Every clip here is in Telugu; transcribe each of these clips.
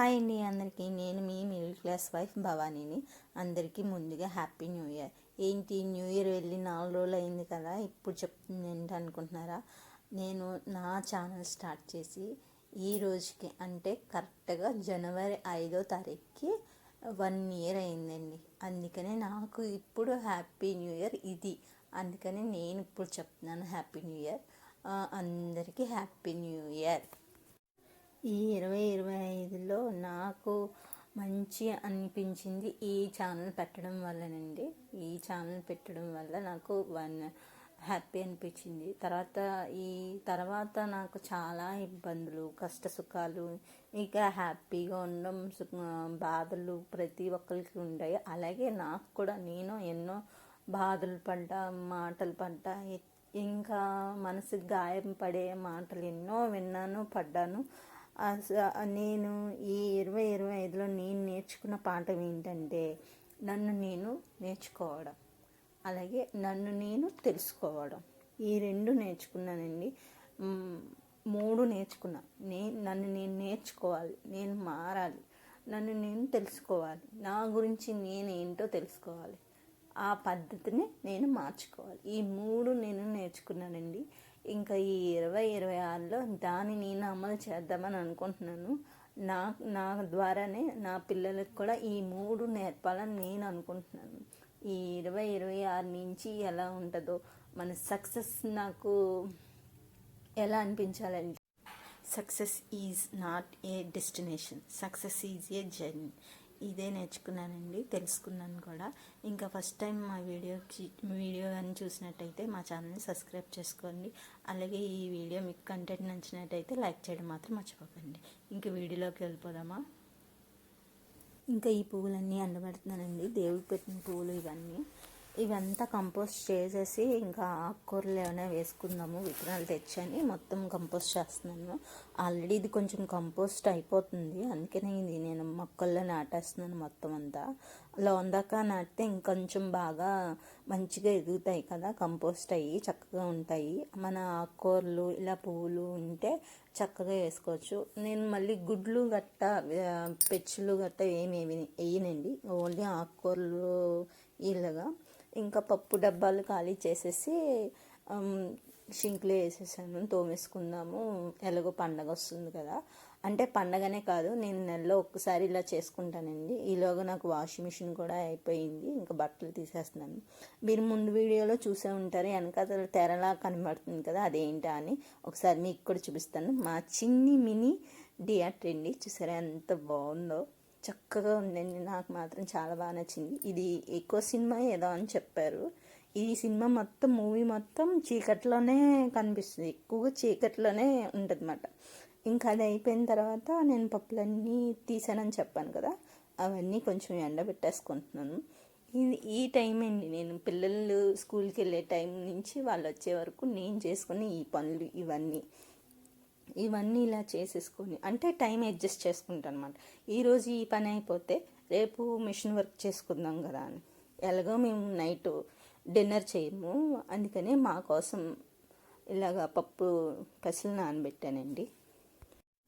హాయ్ అండి అందరికీ. నేను మీ మిడిల్ క్లాస్ వైఫ్ భవానీని. అందరికీ ముందుగా హ్యాపీ న్యూ ఇయర్. ఏంటి న్యూ ఇయర్ వెళ్ళి 4 రోజులు అయింది కదా, ఇప్పుడు చెప్తుంది ఏంటి అనుకుంటున్నారా? నేను నా ఛానల్ స్టార్ట్ చేసి ఈ రోజుకి అంటే కరెక్ట్గా జనవరి 5వ తారీఖుకి 1 ఇయర్ అయిందండి. అందుకనే నాకు ఇప్పుడు హ్యాపీ న్యూ ఇయర్ ఇది. అందుకని నేను ఇప్పుడు చెప్తున్నాను హ్యాపీ న్యూ ఇయర్. అందరికీ హ్యాపీ న్యూ ఇయర్. ఈ 2025లో నాకు మంచి అనిపించింది ఈ ఛానల్ పెట్టడం వల్లనండి. ఈ ఛానల్ పెట్టడం వల్ల నాకు హ్యాపీ అనిపించింది. తర్వాత నాకు చాలా ఇబ్బందులు, కష్ట సుఖాలు, ఇక హ్యాపీగా ఉండడం, బాధలు ప్రతి ఒక్కరికి ఉంటాయి. అలాగే నాకు కూడా నేను ఎన్నో బాధలు పడ్డా, మాటలు పడ్డా, ఇంకా మనసుకు గాయం పడే మాటలు ఎన్నో విన్నాను, పడ్డాను. నేను ఈ 2025లో నేను నేర్చుకున్న పాఠం ఏంటంటే నన్ను నేను నేర్చుకోవడం, అలాగే నన్ను నేను తెలుసుకోవడం. ఈ 2 నేర్చుకున్నానండి. 3 నేర్చుకున్నా. నన్ను నేను నేర్చుకోవాలి, నేను మారాలి, నన్ను నేను తెలుసుకోవాలి, నా గురించి నేనేంటో తెలుసుకోవాలి, ఆ పద్ధతిని నేను మార్చుకోవాలి. ఈ 3 నేను నేర్చుకున్నానండి. ఇంకా ఈ 2026లో దాన్ని నేను అమలు చేద్దామని అనుకుంటున్నాను. నా ద్వారానే నా పిల్లలకు కూడా ఈ 3 నేర్పాలని నేను అనుకుంటున్నాను. ఈ 2026 నుంచి ఎలా ఉంటుందో మన సక్సెస్ నాకు ఎలా అనిపించాలంటే, success is not a destination, success is a journey. ఇదే నేర్చుకున్నానండి, తెలుసుకున్నాను కూడా. ఇంకా ఫస్ట్ టైం మా వీడియో కానీ చూసినట్టయితే మా ఛానల్ని సబ్స్క్రైబ్ చేసుకోండి. అలాగే ఈ వీడియో మీకు కంటెంట్ నచ్చినట్టయితే లైక్ చేయడం మాత్రం మర్చిపోకండి. ఇంకా వీడియోలోకి వెళ్ళిపోదామా? ఇంకా ఈ పువ్వులన్నీ ఎండబెడుతున్నానండి, దేవుడికి పెట్టిన పువ్వులు ఇవంతా కంపోస్ట్ చేసేసి ఇంకా ఆకుకూరలు ఏమైనా వేసుకుందాము, విత్తనాలు తెచ్చని మొత్తం కంపోస్ట్ చేస్తున్నాను. ఆల్రెడీ ఇది కొంచెం కంపోస్ట్ అయిపోతుంది, అందుకనే ఇది నేను మొక్కల్లో నాటేస్తున్నాను. మొత్తం అంతా లోందాకా నాటితే ఇంకొంచెం బాగా మంచిగా ఎదుగుతాయి కదా, కంపోస్ట్ అయ్యి చక్కగా ఉంటాయి. మన ఆకుకూరలు ఇలా పువ్వులు ఉంటే చక్కగా వేసుకోవచ్చు. నేను మళ్ళీ గుడ్లు గట్ట పెచ్చులు గట్ట ఏమి వేయనండి, ఓన్లీ ఆకుకూరలు ఇలాగా. ఇంకా పప్పు డబ్బాలు ఖాళీ చేసేసి షింక్లో వేసేసాను, తోమేసుకుందాము. ఎలాగో పండగ వస్తుంది కదా, అంటే పండగనే కాదు, నేను నెలలో ఒక్కసారి ఇలా చేసుకుంటానండి. ఈలోగా నాకు వాషింగ్ మిషన్ కూడా అయిపోయింది, ఇంకా బట్టలు తీసేస్తున్నాను. మీరు ముందు వీడియోలో చూసే ఉంటారు, వెనకాల తెరలా కనబడుతుంది కదా, అదేంటా అని ఒకసారి మీకు కూడా చూపిస్తాను. మా చిన్ని మినీ థియేటర్ అండి, చూసారా ఎంత బాగుందో, చక్కగా ఉందండి. నాకు మాత్రం చాలా బాగా నచ్చింది. ఇది ఎక్కువ సినిమా ఏదో అని చెప్పారు. ఈ సినిమా మొత్తం మూవీ మొత్తం చీకట్లోనే కనిపిస్తుంది, ఎక్కువగా చీకట్లోనే ఉంటుంది అన్నమాట. ఇంకా అది అయిపోయిన తర్వాత నేను పప్పులన్నీ తీసానని చెప్పాను కదా, అవన్నీ కొంచెం ఎండబెట్టేసుకుంటున్నాను. ఈ టైం అండి, నేను పిల్లలు స్కూల్కి వెళ్ళే టైం నుంచి వాళ్ళు వచ్చే వరకు నేను చేసుకుని ఈ పనులు ఇవన్నీ ఇలా చేసేసుకొని, అంటే టైం అడ్జస్ట్ చేసుకుంటాను అనమాట. ఈరోజు ఈ పని అయిపోతే రేపు మిషన్ వర్క్ చేసుకుందాం కదా అని. ఎలాగో మేము నైట్ డిన్నర్ చేయము, అందుకనే మా కోసం ఇలాగ పెసలు నానబెట్టానండి.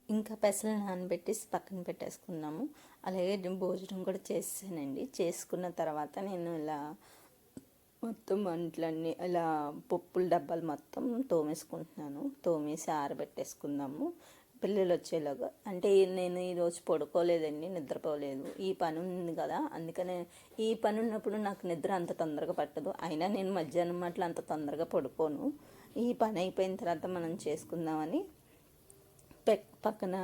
ఇంకా పెసలు నానబెట్టేసి పక్కన పెట్టేసుకున్నాము. అలాగే భోజనం కూడా చేసానండి. చేసుకున్న తర్వాత నేను ఇలా మొత్తం అంట్లన్నీ ఇలా పప్పుల డబ్బాలు మొత్తం తోమేసుకుంటున్నాను. తోమేసి ఆరబెట్టేసుకుందాము పిల్లలు వచ్చేలాగా. అంటే నేను ఈరోజు పడుకోలేదండి, నిద్రపోలేదు. ఈ పని ఉంది కదా, అందుకనే ఈ పని ఉన్నప్పుడు నాకు నిద్ర అంత తొందరగా పట్టదు. అయినా నేను మధ్యాహ్నం అట్లా అంత తొందరగా పడుకోను. ఈ పని అయిపోయిన తర్వాత మనం చేసుకుందామని పక్కన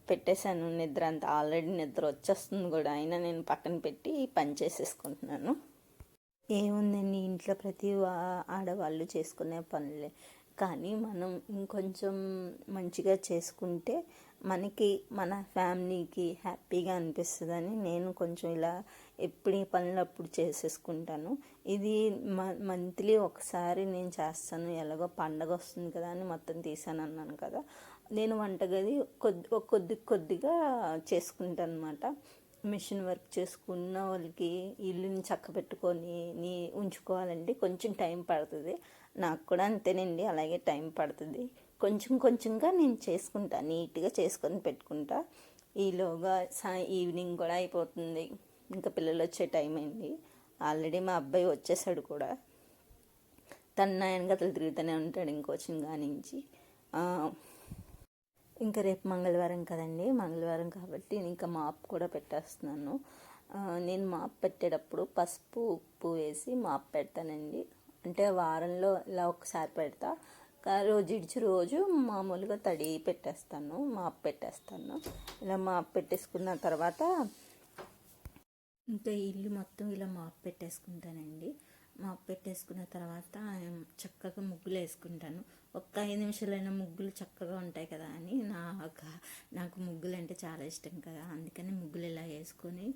పెట్టేశాను. నిద్ర అంతా ఆల్రెడీ నిద్ర వచ్చేస్తుంది కూడా, అయినా నేను పక్కన పెట్టి పని చేసేసుకుంటున్నాను. ఏముందండి, ఇంట్లో ప్రతి ఆడవాళ్ళు చేసుకునే పనులే, కానీ మనం ఇంకొంచెం మంచిగా చేసుకుంటే మనకి మన ఫ్యామిలీకి హ్యాపీగా అనిపిస్తుందని నేను కొంచెం ఇలా ఎప్పుడు ఈ పనులు అప్పుడు చేసేసుకుంటాను. ఇది మంత్లీ ఒకసారి నేను చేస్తాను. ఎలాగో పండగ వస్తుంది కదా అని మొత్తం తీసాను అన్నాను కదా, నేను వంటగది కొద్దిగా చేసుకుంటాను అనమాట. మిషన్ వర్క్ చేసుకున్న వాళ్ళకి ఇల్లుని చక్కబెట్టుకొని ఉంచుకోవాలండి, కొంచెం టైం పడుతుంది. నాకు కూడా అంతేనండి, అలాగే టైం పడుతుంది. కొంచెంగా నేను చేసుకుంటా, నీట్గా చేసుకొని పెట్టుకుంటా. ఈలోగా ఈవినింగ్ కూడా అయిపోతుంది, ఇంకా పిల్లలు వచ్చే టైం అయింది. ఆల్రెడీ మా అబ్బాయి వచ్చేసాడు కూడా. తను నా వెనకాతలు తిరుగుతూనే ఉంటాడు ఇంకొచ్చిన కానించి. ఇంకా రేపు మంగళవారం కదండి, మంగళవారం కాబట్టి ఇంకా మాప్ కూడా పెట్టేస్తున్నాను. నేను మాప్ పెట్టేటప్పుడు పసుపు ఉప్పు వేసి మాప్ పెడతానండి. అంటే వారంలో ఇలా ఒకసారి పెడతా, రోజు ఇడిచి రోజు మామూలుగా తడి పెట్టేస్తాను, మాప్ పెట్టేస్తాను. ఇలా మాప్ పెట్టేసుకున్న తర్వాత ఇంకా ఇల్లు మొత్తం ఇలా మాప్ పెట్టేసుకుంటానండి. మాప్ పెట్టేసుకున్న తర్వాత చక్కగా ముగ్గులు వేసుకుంటాను. ఒక్క 5 నిమిషాలైనా ముగ్గులు చక్కగా ఉంటాయి కదా అని నాకు ముగ్గులు అంటే చాలా ఇష్టం కదా, అందుకని ముగ్గులు ఇలా వేసుకొని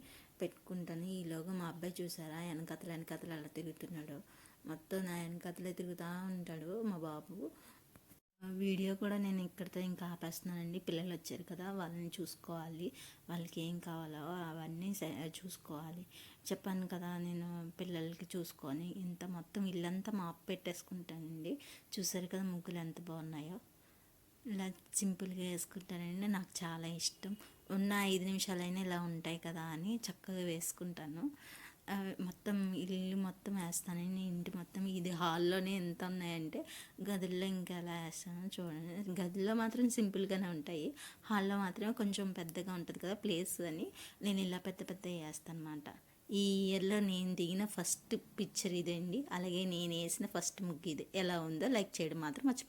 పెట్టుకుంటాను. ఈలోగా మా అబ్బాయి చూసారా వెనకతలు అలా తిరుగుతున్నాడు, మొత్తం నా వెనకతలే తిరుగుతూ ఉంటాడు మా బాబు. వీడియో కూడా నేను ఇక్కడితో ఇంకా ఆపేస్తున్నానండి. పిల్లలు వచ్చారు కదా, వాళ్ళని చూసుకోవాలి, వాళ్ళకి ఏం కావాలో అవన్నీ చూసుకోవాలి. చెప్పాను కదా, నేను పిల్లలకి చూసుకొని ఇంత మొత్తం ఇల్లంతా మాప్ పెట్టేసుకుంటానండి. చూసారు కదా ముగ్గులు ఎంత బాగున్నాయో. ఇలా సింపుల్గా వేసుకుంటానండి, నాకు చాలా ఇష్టం. ఉన్న 5 నిమిషాలైనా ఇలా ఉంటాయి కదా అని చక్కగా వేసుకుంటాను. మొత్తం ఇల్లు మొత్తం వేస్తానండి, ఇంటి మొత్తం. ఇది హాల్లోనే ఎంత ఉన్నాయంటే గదుల్లో ఇంకా ఎలా వేస్తానో చూడండి. గదిలో మాత్రం సింపుల్గానే ఉంటాయి, హాల్లో మాత్రమే కొంచెం పెద్దగా ఉంటుంది కదా ప్లేస్ అని నేను ఇలా పెద్ద పెద్ద వేస్తాను అనమాట. ఈ ఇయర్లో నేను దిగిన ఫస్ట్ పిక్చర్ ఇదండి, అలాగే నేను వేసిన ఫస్ట్ ముగ్గు ఇది. ఎలా ఉందో లైక్ చేయడం మాత్రం మర్చిపోయి